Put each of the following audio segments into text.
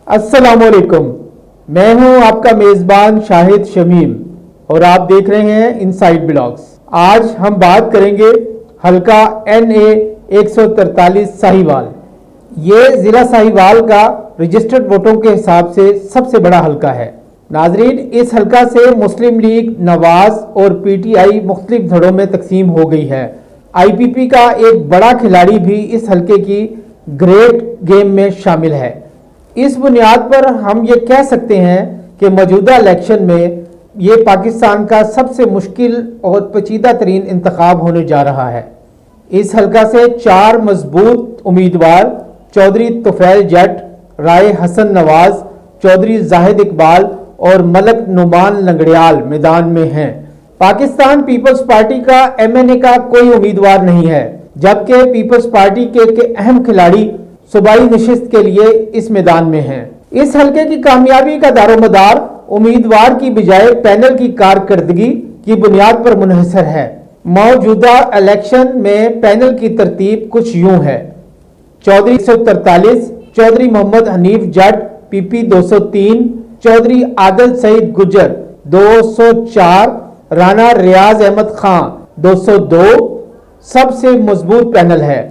अस्सलामुअलैकुम। मैं हूं आपका मेज़बान शाहिद शमीम और आप देख रहे हैं इनसाइड ब्लॉग्स। आज हम बात करेंगे हल्का NA 143 साहिवाल। ये ज़िला साहिवाल का रजिस्टर्ड वोटों के हिसाब से सबसे बड़ा हल्का है। नाजरीन, इस हल्का से मुस्लिम लीग, नवाज और PTI मुख्तलिफ धड़ों में तकसीम हो गई है। IPP का एक बड़ा खिलाड़ी भी इस हल्के की ग्रेट गेम में शामिल है। इस बुनियाद पर हम ये कह सकते हैं कि मौजूदा इलेक्शन में ये पाकिस्तान का सबसे मुश्किल और पेचीदा तरीन इंतखाब होने जा रहा है। इस हल्का से 4 मजबूत उम्मीदवार चौधरी तुफैल जट, राय हसन नवाज, चौधरी जाहिद इकबाल और मलक नुमान लंगड़ियाल मैदान में हैं। पाकिस्तान पीपल्स पार्टी का MNA का कोई उम्मीदवार नहीं है, जबकि पीपल्स पार्टी के अहम खिलाड़ी सूबाई नशिस्त के लिए इस मैदान में हैं। इस हल्के की कामयाबी का दारोमदार उम्मीदवार की बजाय पैनल की कारकर्दगी की बुनियाद पर मुनहसर है। मौजूदा इलेक्शन में पैनल की तरतीब कुछ यूं है: चौधरी 143, चौधरी मोहम्मद हनीफ जट PP 203, चौधरी आदिल सईद गुजर 204, राना रियाज अहमद खान 202 सबसे मजबूत पैनल है।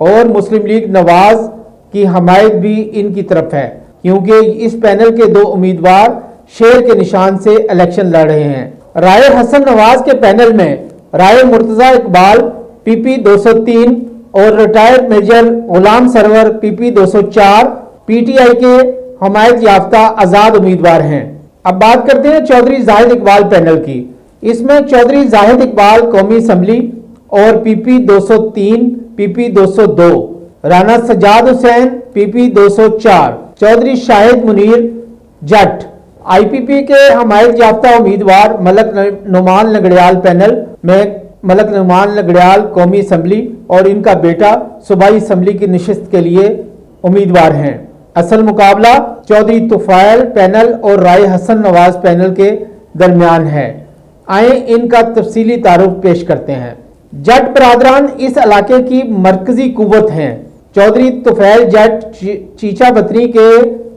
और मुस्लिम लीग नवाज की हमायत भी इनकी तरफ है, क्योंकि इस पैनल के 2 उम्मीदवार शेर के निशान से इलेक्शन लड़ रहे हैं। राय हसन नवाज के पैनल में राय मुर्तजा इकबाल PP 203 और रिटायर्ड मेजर गुलाम सरवर PP 204 PTI के हमायत याफ्ता आज़ाद उम्मीदवार हैं। अब बात करते हैं चौधरी जाहिद इकबाल पैनल की। इसमें चौधरी जाहिद इकबाल कौमी असम्बली और PP 203, PP 202, Rana Sajjad Hussain PP 204, Chaudhary Shahid Munir जट। IPP के हमायत याफ्ता उम्मीदवार मलक नुमान लंगड़ियाल पैनल में मलक नुमान लंगड़ियाल कौमी असम्बली और इनका बेटा सूबाई असम्बली की नशिस्त के लिए उम्मीदवार हैं। असल मुकाबला चौधरी तुफैल पैनल और राय हसन नवाज पैनल के दरमियान है। आए इनका तफसीली तारुफ पेश करते हैं। जट बरादरान इस इलाके की मरकजी कुव्वत हैं। चौधरी तुफैल जट चीचा बतनी के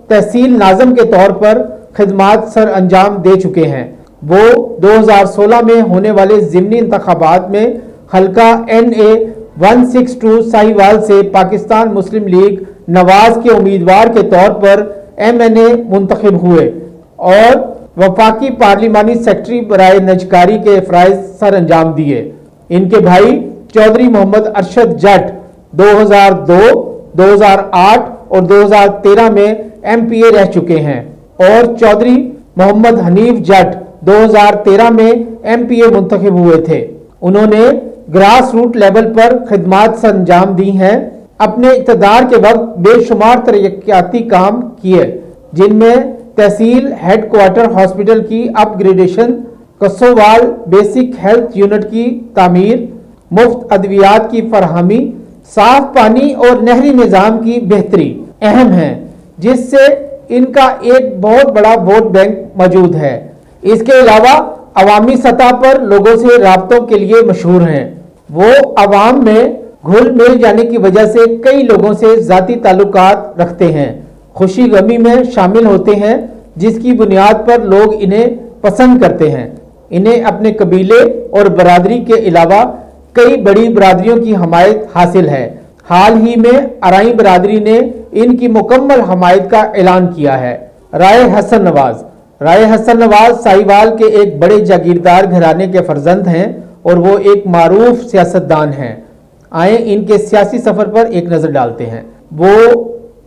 तहसील नाज़म के तौर पर खिदमात सर अंजाम दे चुके हैं। वो 2016 में होने वाले ज़िमनी इंतखाबात में हल्का NA 162 साहिवाल से पाकिस्तान मुस्लिम लीग नवाज के उम्मीदवार के तौर पर MNA मुंतखब हुए और वफाकी पार्लिमानी सेक्रेटरी बराए नजकारी के फ़राइज़ सर अंजाम दिए। इनके भाई चौधरी मोहम्मद अरशद जट 2002, 2008 और 2013 में MPA रह चुके हैं और चौधरी मोहम्मद हनीफ जट 2013 में MPA मुंतखब हुए थे। उन्होंने ग्रास रूट लेवल पर खिदमात सर अंजाम दी हैं। अपने इक़्तिदार के वक्त बेशुमार तरक्याती काम किए, जिनमें तहसील हेडक्वार्टर हॉस्पिटल की अपग्रेडेशन, कसोवाल बेसिक हेल्थ यूनिट की तामीर, मुफ्त अद्वियात की फरहमी, साफ पानी और नहरी निज़ाम की बेहतरी अहम है, जिससे इनका एक बहुत बड़ा वोट बैंक मौजूद है। इसके अलावा अवामी सतह पर लोगों से राब्तों के लिए मशहूर हैं। वो अवाम में घुल मिल जाने की वजह से कई लोगों से ज़ाती ताल्लुकात रखते हैं, खुशी गमी में शामिल होते हैं, जिसकी बुनियाद पर लोग इन्हें पसंद करते हैं। इन्हें अपने कबीले और बरादरी के अलावा कई बड़ी बरादरियों की हमायत हासिल है। हाल ही में अराई बरादरी ने इनकी मुकम्मल हमायत का ऐलान किया है। राय हसन नवाज साहिवाल के एक बड़े जागीरदार घराने के फर्जंद हैं और वो एक मारूफ सियासतदान हैं। आए इनके सियासी सफ़र पर एक नज़र डालते हैं। वो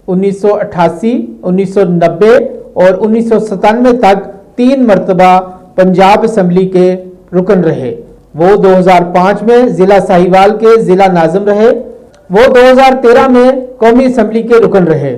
1988, 1990 और 1997 तक 3 मरतबा पंजाब असम्बली के रुकन रहे। वो 2005 में ज़िला साहिवाल के ज़िला नाज़िम रहे। वो 2013 में कौमी असम्बली के रुकन रहे।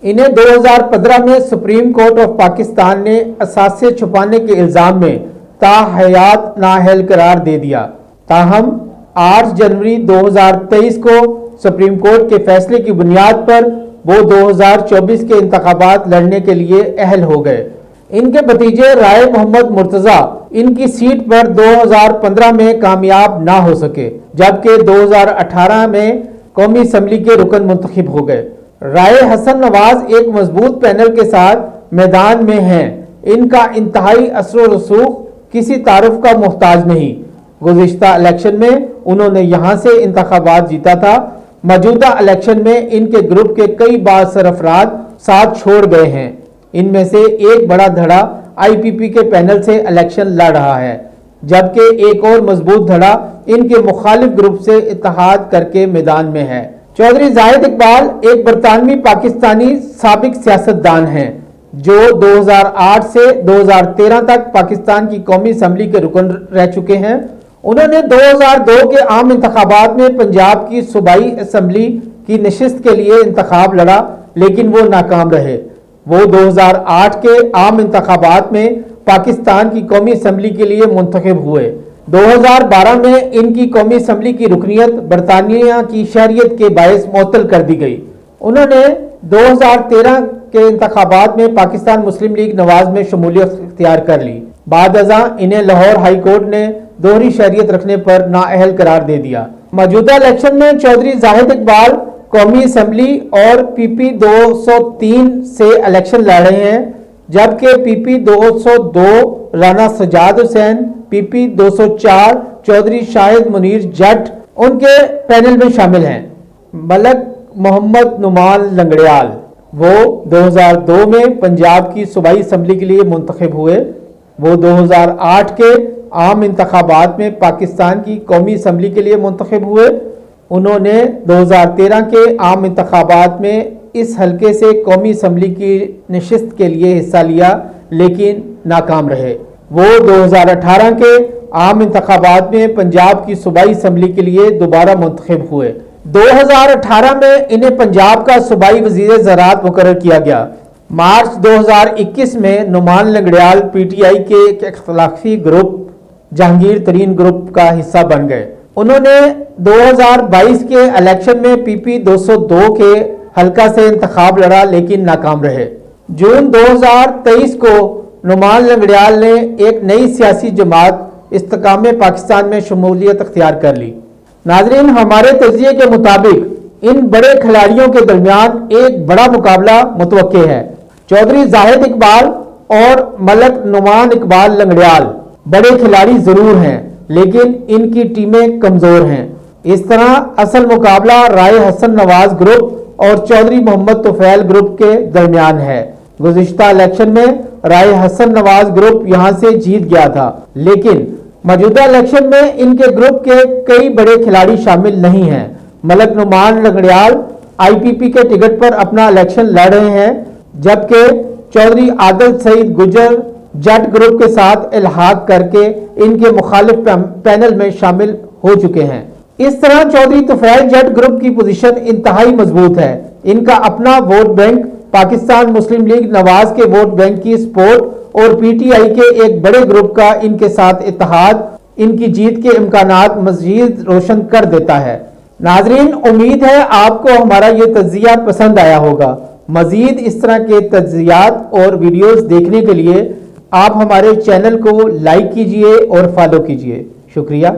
इन्हें 2015 में सुप्रीम कोर्ट ऑफ पाकिस्तान ने असासे छुपाने के इल्ज़ाम में ताहयात नाअहल करार दे दिया। ताहम 8 जनवरी 2023 को सुप्रीम कोर्ट के फैसले की बुनियाद पर वो 2024 के इंतखाबात लड़ने के लिए अहल हो गए। इनके भतीजे राय मोहम्मद मुर्तजा इनकी सीट पर 2015 में कामयाब ना हो सके, जबकि 2018 में कौमी असम्बली के रुकन मुंतखब हो गए। राय हसन नवाज एक मजबूत पैनल के साथ मैदान में हैं। इनका इंतहाई असर व रसूख किसी तारुफ का मोहताज नहीं। गुज़िश्ता इलेक्शन में उन्होंने यहां से इंतखाबात जीता था। मौजूदा इलेक्शन में इनके ग्रुप के कई बासर अफराद साथ छोड़ गए हैं। इनमें से एक बड़ा धड़ा IPP के पैनल से इलेक्शन लड़ रहा है, जबकि एक और मजबूत धड़ा इनके मुखालिफ ग्रुप से इत्तेहाद करके मैदान में है। चौधरी जाहिद इकबाल एक बरतानवी पाकिस्तानी साबिक सियासतदान हैं जो 2008 से 2013 तक पाकिस्तान की कौमी असम्बली के रुकन रह चुके हैं। उन्होंने 2002 के आम इंतखाबात में पंजाब की सूबाई असम्बली की नशिस्त के लिए इंतखाब लड़ा, लेकिन वो नाकाम रहे। वो 2008 के आम इंतखाबात में पाकिस्तान की कौमी असम्बली के लिए मुंतखब हुए। 2012 में इनकी कौमी असम्बली की रुकनियत बरतानिया की शहरियत के बायस मुअत्तल कर दी गई। उन्होंने 2013 के इंतखाबात में पाकिस्तान मुस्लिम लीग नवाज में शमूलियत इख्तियार कर ली। बाद अज़ां इन्हें लाहौर हाई कोर्ट ने दोहरी शहरियत रखने पर नाअहल करार दे दिया। मौजूदा इलेक्शन में चौधरी जाहिद इकबाल कौमी असम्बली और PP 203 से इलेक्शन लड़ रहे हैं, जबकि PP 202 राना सजाद हुसैन, PP 204 चौधरी शाहिद मुनीर जट उनके पैनल में शामिल हैं। मलक मोहम्मद नुमान लंगड़ियाल वो 2002 में पंजाब की सूबाई असम्बली के लिए मुंतखब हुए। वो 2008 के आम इंतखाबात में पाकिस्तान की कौमी असम्बली के लिए मुंतखब हुए। उन्होंने 2013 के आम इंतखाबात में इस हलके से कौमी असम्बली की नशिस्त के लिए हिस्सा लिया, लेकिन नाकाम रहे। वो 2018 के आम इंतखाबात में पंजाब की सूबाई असम्बली के लिए दोबारा मुंतखब हुए। 2018 में इन्हें पंजाब का सूबाई वजीर ज़राअत मुकर्रर किया गया। मार्च 2021 में नुमान लंगड़ियाल PTI के एक इख्तिलाफी ग्रुप जहांगीर तरीन ग्रुप का हिस्सा बन गए। उन्होंने 2022 के इलेक्शन में PP 202 के हलका से इंतखाब लड़ा, लेकिन नाकाम रहे। जून 2023 को नुमान लंगड़ियाल ने एक नई सियासी जमात इस्तेकाम पाकिस्तान में शमूलियत अख्तियार कर ली। नाजरीन, हमारे तज्जिये के मुताबिक इन बड़े खिलाड़ियों के दरमियान एक बड़ा मुकाबला मुतवक्के है। चौधरी जाहिद इकबाल और मलक नुमान इकबाल लंगड़ियाल बड़े खिलाड़ी जरूर हैं, लेकिन इनकी टीमें कमजोर हैं। इस तरह असल मुकाबला राय हसन नवाज ग्रुप और चौधरी मोहम्मद तुफैल ग्रुप के दरमियान है। गुज़िश्ता इलेक्शन में राय हसन नवाज ग्रुप यहां से जीत गया था, लेकिन मौजूदा इलेक्शन में इनके ग्रुप के कई बड़े खिलाड़ी शामिल नहीं हैं। मलक नुमान लंगड़ियाल IPP के टिकट पर अपना इलेक्शन लड़ रहे हैं, जबकि चौधरी आदिल सईद गुजर जट ग्रुप के साथ इल्हाक करके इनके मुखालिफ पैनल में शामिल हो चुके हैं। इस तरह चौधरी तुफैल जट ग्रुप की पोजीशन इंतहाई मजबूत है। इनका अपना वोट बैंक पाकिस्तान मुस्लिम लीग नवाज के वोट बैंक की सपोर्ट और PTI के एक बड़े ग्रुप का इनके साथ इत्तेहाद इनकी जीत के इम्कानात मजीद रोशन कर देता है। नाजरीन, उम्मीद है आपको हमारा ये तज्जिया पसंद आया होगा। मजीद इस तरह के तज्जियात और वीडियोस देखने के लिए आप हमारे चैनल को लाइक कीजिए और फॉलो कीजिए। शुक्रिया।